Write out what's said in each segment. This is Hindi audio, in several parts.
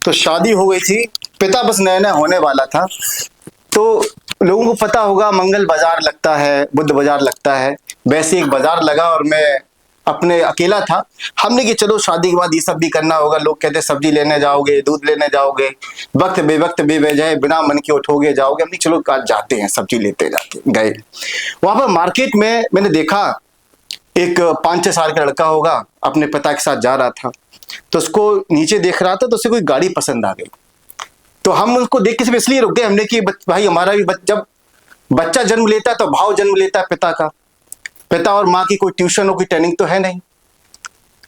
तो शादी हो गई थी, पिता बस नया नया होने वाला था। तो लोगों को पता होगा मंगल बाजार लगता है, बुद्ध बाजार लगता है, वैसे एक बाजार लगा और मैं अपने अकेला था। हमने कि चलो शादी के बाद ये सब भी करना होगा। लोग कहते सब्जी लेने जाओगे, दूध लेने जाओगे, वक्त बेवजह बिना मन के उठोगे जाओगे। हमने चलो आज जाते हैं, सब्जी लेते जाके गए। वहां पर मार्केट में मैंने देखा एक 5-6 साल का लड़का होगा, अपने पिता के साथ जा रहा था। तो उसको नीचे देख रहा था तो उसे कोई गाड़ी पसंद आ गई। तो हम उसको देख के सिर्फ इसलिए रुक गए हमने कि भाई हमारा भी जब बच्चा जन्म लेता है तो भाव जन्म लेता है पिता का। पिता और माँ की कोई ट्यूशन और कोई ट्रेनिंग तो है नहीं,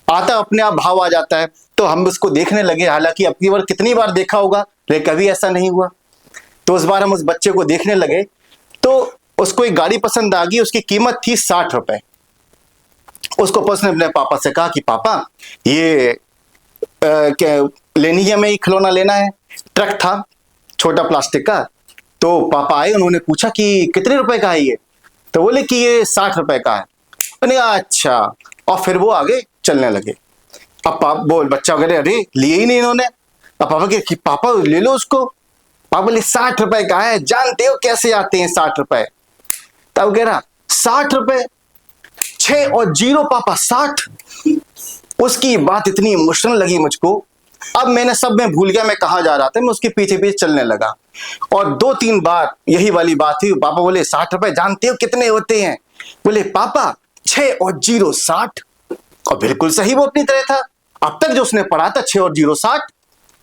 आता अपने आप भाव आ जाता है। तो हम उसको देखने लगे, हालांकि अपनी बार कितनी बार देखा होगा लेकिन कभी ऐसा नहीं हुआ। तो उस बार हम उस बच्चे को देखने लगे तो उसको एक गाड़ी पसंद आ गई। उसकी कीमत थी 60 रुपए। उसको उसने अपने पापा से कहा कि पापा ये क्या लेनी है, हमें खिलौना लेना है। ट्रक था छोटा प्लास्टिक का। तो पापा आए, उन्होंने पूछा कि कितने रुपए का है ये। तो बोले कि ये 60 रुपए का है। मैंने कहा अच्छा, और फिर वो आगे चलने लगे। अब बोल बच्चा वगैरह अरे लिए ही नहीं इन्होंने। अब पापा के पापा ले लो उसको। पापा बोले 60 रुपए का है, जानते हो कैसे आते हैं 60 रुपए। तब कह रहा 60 रुपए, 6 और 0 पापा 60। उसकी बात इतनी इमोशनल लगी मुझको। अब मैंने सब में भूल गया मैं कहां जा रहा था, मैं उसके पीछे पीछे चलने लगा। और 2-3 बार यही वाली बात थी। पापा बोले 60 रुपए जानते हो कितने होते हैं। बोले पापा 6 और 0 60। और बिल्कुल सही वो अपनी तरह था। अब तक जो उसने पढ़ा था 6 और 0 60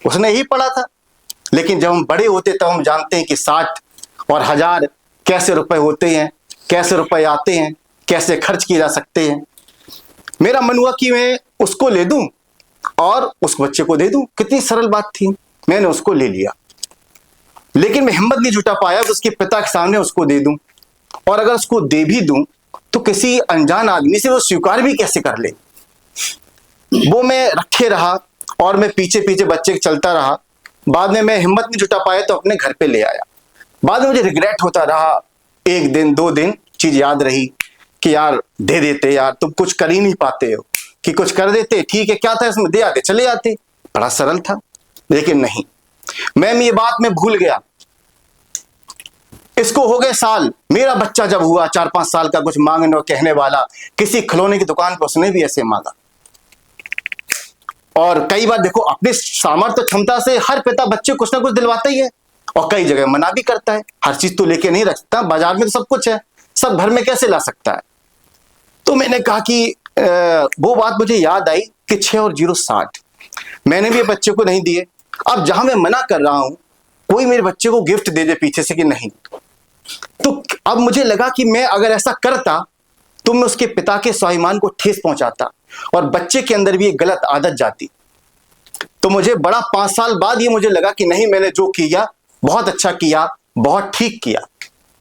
उसने ही पढ़ा था। लेकिन जब हम बड़े होते तब हम जानते हैं कि 60 और 1000 कैसे रुपए होते हैं, कैसे रुपए आते हैं, कैसे खर्च किए जा सकते हैं। मेरा मन हुआ कि मैं उसको ले दूं और उस बच्चे को दे दूं। कितनी सरल बात थी। मैंने उसको ले लिया, लेकिन मैं हिम्मत नहीं जुटा पाया कि उसके पिता के सामने उसको दे दूं। और अगर उसको दे भी दूं तो किसी अनजान आदमी से वो स्वीकार भी कैसे कर ले। वो मैं रखे रहा और मैं पीछे पीछे बच्चे के चलता रहा। बाद में मैं हिम्मत नहीं जुटा पाया तो अपने घर पे ले आया। बाद में मुझे रिग्रेट होता रहा। 1 दिन 2 दिन चीज याद रही कि यार दे देते, यार तुम कुछ कर ही नहीं पाते हो, कि कुछ कर देते ठीक है, क्या था इसमें, दे आते चले आते, बड़ा सरल था। लेकिन नहीं, मैं ये बात में भूल गया। इसको हो गए साल, मेरा बच्चा जब हुआ 4-5 साल का, कुछ मांगने और कहने वाला, किसी खिलौने की दुकान पर उसने भी ऐसे मांगा। और कई बार देखो अपने सामर्थ्य क्षमता से हर पिता बच्चे कुछ ना कुछ दिलवाता ही है और कई जगह मना भी करता है। हर चीज तो लेके नहीं रखता, बाजार में तो सब कुछ है, सब घर में कैसे ला सकता है। तो मैंने कहा कि वो बात मुझे याद आई कि 6 और 0 60 मैंने भी बच्चे को नहीं दिए। अब जहां मैं मना कर रहा हूं, कोई मेरे बच्चे को गिफ्ट दे दे पीछे से कि नहीं, तो अब मुझे लगा कि मैं अगर ऐसा करता तो मैं उसके पिता के स्वाभिमान को ठेस पहुंचाता और बच्चे के अंदर भी एक गलत आदत जाती। तो मुझे बड़ा 5 साल बाद ये मुझे लगा कि नहीं, मैंने जो किया बहुत अच्छा किया, बहुत ठीक किया।